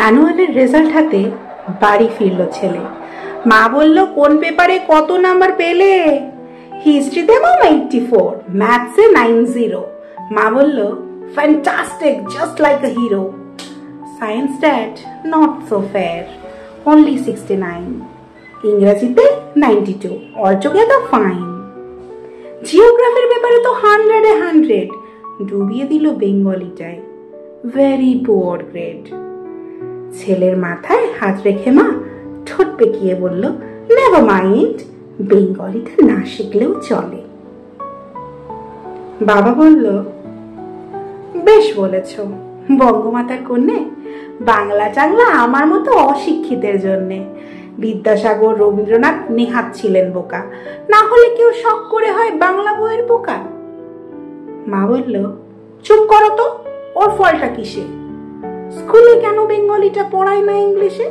অ্যানুয়ালের result হাতে বাড়ি ফিরল ছেলে। মা বলল, কোন পেপারে কত নাম্বার পেলে? হিস্ট্রিতে মামা 84, ম্যাথসে 90। মা বলল, fantastic, just like a hero. Science dad, not so fair, only 69। ইংরেজিতে 92, অলটুগেদার ফাইন। জিওগ্রাফির ব্যাপারে তো 100-এ 100, ডুবিয়ে দিল বেঙ্গলিটায়, ভেরি পুয়ার গ্রেড। ছেলের মাথায় হাত রেখে মা ঠোঁট পেকিয়ে বলল, নেভার মাইন্ড, বেঙ্গলিটা না শিখলেও চলে। বাবা বলল, বেশ বলেছ বঙ্গমাতার কন্যে, বাংলা টাংলা আমার মতো অশিক্ষিতের জন্যে। বিদ্যাসাগর, রবীন্দ্রনাথ নেহাত ছিলেন বোকা, না হলে কেউ শখ করে হয় বাংলা বইয়ের বোকা। মা বলল, চুপ করো তো, ওর ফলটা কিসে? স্কুলে কেন বেঙ্গলিটা পড়ায় না ইংলিশে?